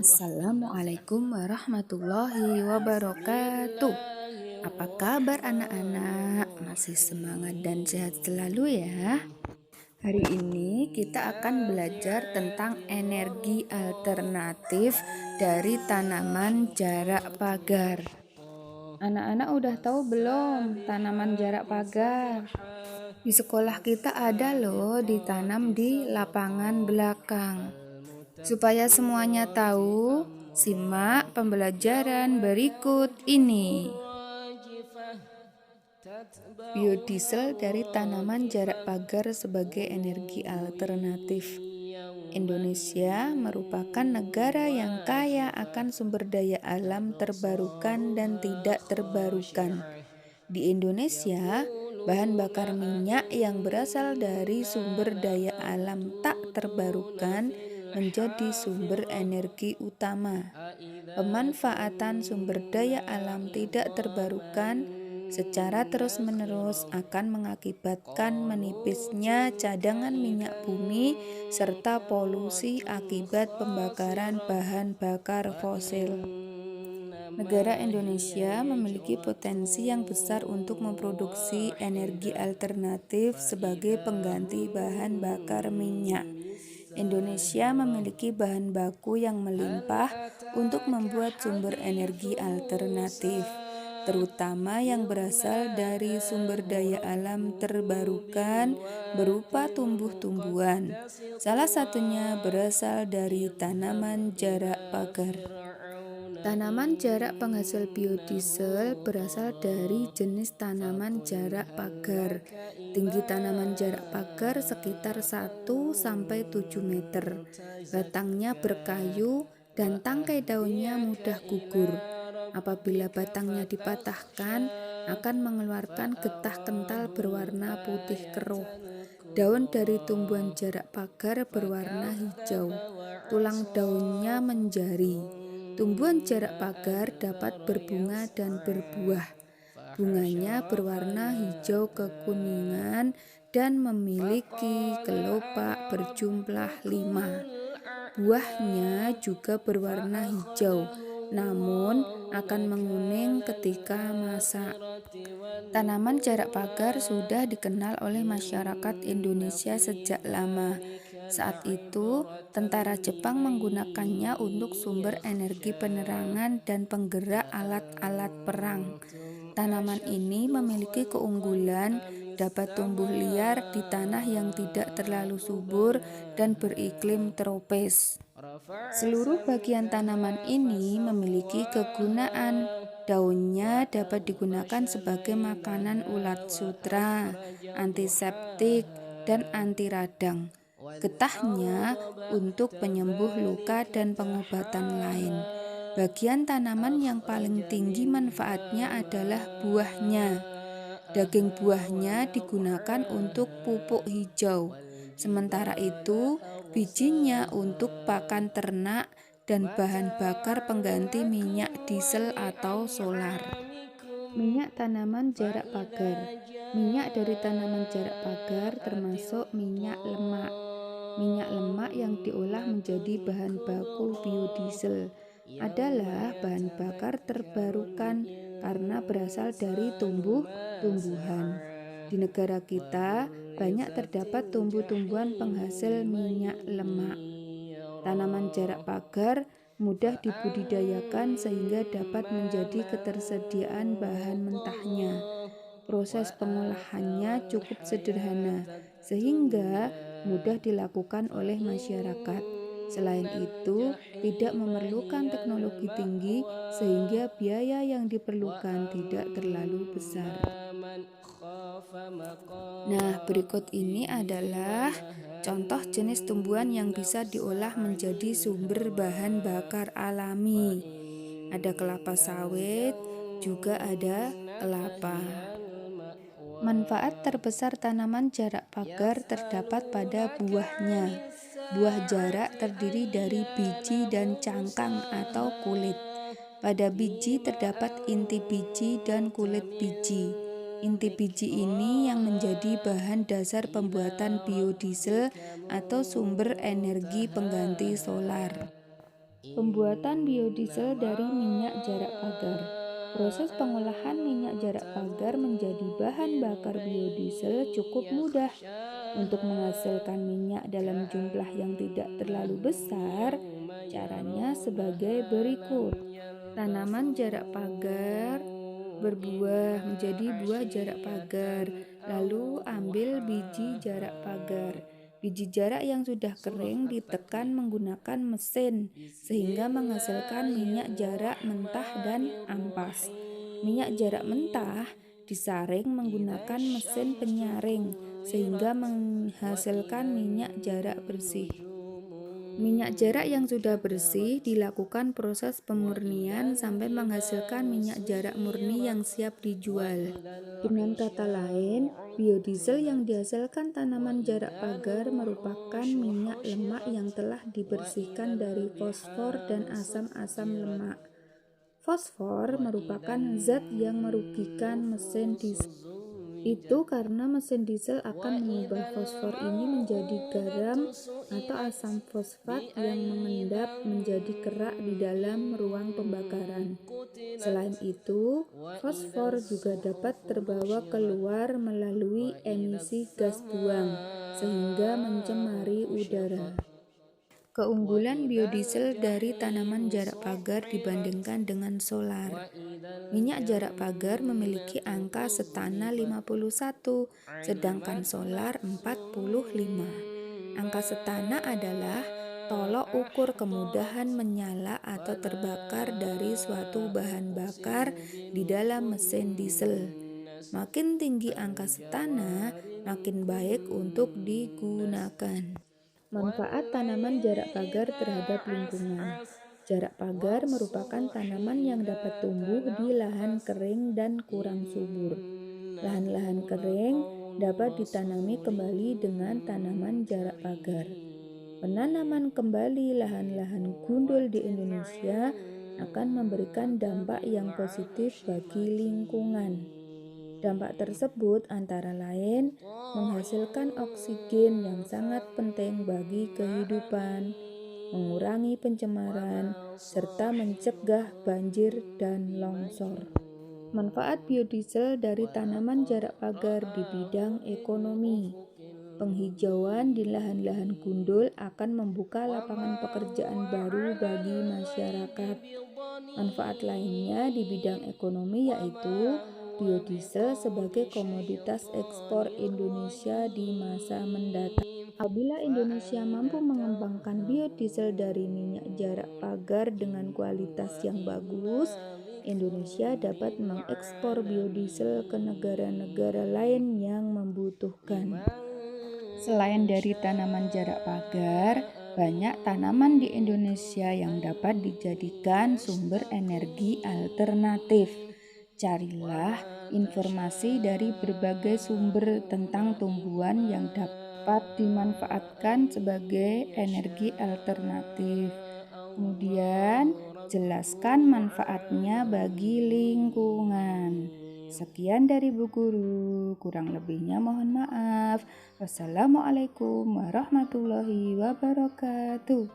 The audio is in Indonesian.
Assalamualaikum warahmatullahi wabarakatuh. Apa kabar anak-anak? Masih semangat dan sehat selalu ya? Hari ini kita akan belajar tentang energi alternatif dari tanaman jarak pagar. Anak-anak udah tahu belum tanaman jarak pagar? Di sekolah kita ada loh ditanam di lapangan belakang. Supaya semuanya tahu, simak pembelajaran berikut ini. Biodiesel dari tanaman jarak pagar sebagai energi alternatif. Indonesia merupakan negara yang kaya akan sumber daya alam terbarukan dan tidak terbarukan. Di Indonesia, bahan bakar minyak yang berasal dari sumber daya alam tak terbarukan menjadi sumber energi utama. Pemanfaatan sumber daya alam tidak terbarukan secara terus-menerus akan mengakibatkan menipisnya cadangan minyak bumi serta polusi akibat pembakaran bahan bakar fosil. Negara Indonesia memiliki potensi yang besar untuk memproduksi energi alternatif sebagai pengganti bahan bakar minyak. Indonesia memiliki bahan baku yang melimpah untuk membuat sumber energi alternatif, terutama yang berasal dari sumber daya alam terbarukan berupa tumbuh-tumbuhan. Salah satunya berasal dari tanaman jarak pagar. Tanaman jarak penghasil biodiesel berasal dari jenis tanaman jarak pagar. Tinggi tanaman jarak pagar sekitar 1-7 meter. Batangnya berkayu dan tangkai daunnya mudah gugur. Apabila batangnya dipatahkan, akan mengeluarkan getah kental berwarna putih keruh. Daun dari tumbuhan jarak pagar berwarna hijau. Tulang daunnya menjari. Tumbuhan jarak pagar dapat berbunga dan berbuah. Bunganya berwarna hijau kekuningan dan memiliki kelopak berjumlah 5. Buahnya juga berwarna hijau, namun akan menguning ketika masak. Tanaman jarak pagar sudah dikenal oleh masyarakat Indonesia sejak lama. Saat itu, tentara Jepang menggunakannya untuk sumber energi penerangan dan penggerak alat-alat perang. Tanaman ini memiliki keunggulan dapat tumbuh liar di tanah yang tidak terlalu subur dan beriklim tropis. Seluruh bagian tanaman ini memiliki kegunaan. Daunnya dapat digunakan sebagai makanan ulat sutra, antiseptik, dan anti radang. Getahnya untuk penyembuh luka dan pengobatan lain. Bagian tanaman yang paling tinggi manfaatnya adalah buahnya. Daging buahnya digunakan untuk pupuk hijau. Sementara itu, bijinya untuk pakan ternak dan bahan bakar pengganti minyak diesel atau solar. Minyak tanaman jarak pagar. Minyak dari tanaman jarak pagar termasuk minyak lemak. Minyak lemak yang diolah menjadi bahan baku biodiesel adalah bahan bakar terbarukan karena berasal dari tumbuh-tumbuhan. Di negara kita banyak terdapat tumbuh-tumbuhan penghasil minyak lemak. Tanaman jarak pagar mudah dibudidayakan sehingga dapat menjadi ketersediaan bahan mentahnya. Proses pengolahannya cukup sederhana sehingga mudah dilakukan oleh masyarakat. Selain itu, tidak memerlukan teknologi tinggi sehingga biaya yang diperlukan tidak terlalu besar. Nah, berikut ini adalah contoh jenis tumbuhan yang bisa diolah menjadi sumber bahan bakar alami. Ada kelapa sawit, juga ada kelapa. Manfaat terbesar tanaman jarak pagar terdapat pada buahnya. Buah jarak terdiri dari biji dan cangkang atau kulit. Pada biji terdapat inti biji dan kulit biji. Inti biji ini yang menjadi bahan dasar pembuatan biodiesel atau sumber energi pengganti solar. Pembuatan biodiesel dari minyak jarak pagar. Proses pengolahan minyak jarak pagar menjadi bahan bakar biodiesel cukup mudah. Untuk menghasilkan minyak dalam jumlah yang tidak terlalu besar, caranya sebagai berikut. Tanaman jarak pagar berbuah menjadi buah jarak pagar, lalu ambil biji jarak pagar. Biji jarak yang sudah kering ditekan menggunakan mesin sehingga menghasilkan minyak jarak mentah dan ampas. Minyak jarak mentah disaring menggunakan mesin penyaring sehingga menghasilkan minyak jarak bersih. Minyak jarak yang sudah bersih dilakukan proses pemurnian sampai menghasilkan minyak jarak murni yang siap dijual. Dengan kata lain, biodiesel yang dihasilkan tanaman jarak pagar merupakan minyak lemak yang telah dibersihkan dari fosfor dan asam-asam lemak. Fosfor merupakan zat yang merugikan mesin diesel. Itu karena mesin diesel akan mengubah fosfor ini menjadi garam atau asam fosfat yang mengendap menjadi kerak di dalam ruang pembakaran. Selain itu, fosfor juga dapat terbawa keluar melalui emisi gas buang, sehingga mencemari udara. Keunggulan biodiesel dari tanaman jarak pagar dibandingkan dengan solar. Minyak jarak pagar memiliki angka setana 51, sedangkan solar 45. Angka setana adalah tolok ukur kemudahan menyala atau terbakar dari suatu bahan bakar di dalam mesin diesel. Makin tinggi angka setana, makin baik untuk digunakan. Manfaat tanaman jarak pagar terhadap lingkungan. Jarak pagar merupakan tanaman yang dapat tumbuh di lahan kering dan kurang subur. Lahan-lahan kering dapat ditanami kembali dengan tanaman jarak pagar. Penanaman kembali lahan-lahan gundul di Indonesia akan memberikan dampak yang positif bagi lingkungan. Dampak tersebut antara lain menghasilkan oksigen yang sangat penting bagi kehidupan, mengurangi pencemaran, serta mencegah banjir dan longsor. Manfaat biodiesel dari tanaman jarak pagar di bidang ekonomi. Penghijauan di lahan-lahan gundul akan membuka lapangan pekerjaan baru bagi masyarakat. Manfaat lainnya di bidang ekonomi yaitu biodiesel sebagai komoditas ekspor Indonesia di masa mendatang. Apabila Indonesia mampu mengembangkan biodiesel dari minyak jarak pagar dengan kualitas yang bagus, Indonesia dapat mengekspor biodiesel ke negara-negara lain yang membutuhkan. Selain dari tanaman jarak pagar, banyak tanaman di Indonesia yang dapat dijadikan sumber energi alternatif. Carilah informasi dari berbagai sumber tentang tumbuhan yang dapat dimanfaatkan sebagai energi alternatif. Kemudian, jelaskan manfaatnya bagi lingkungan. Sekian dari Bu Guru, kurang lebihnya mohon maaf. Wassalamualaikum warahmatullahi wabarakatuh.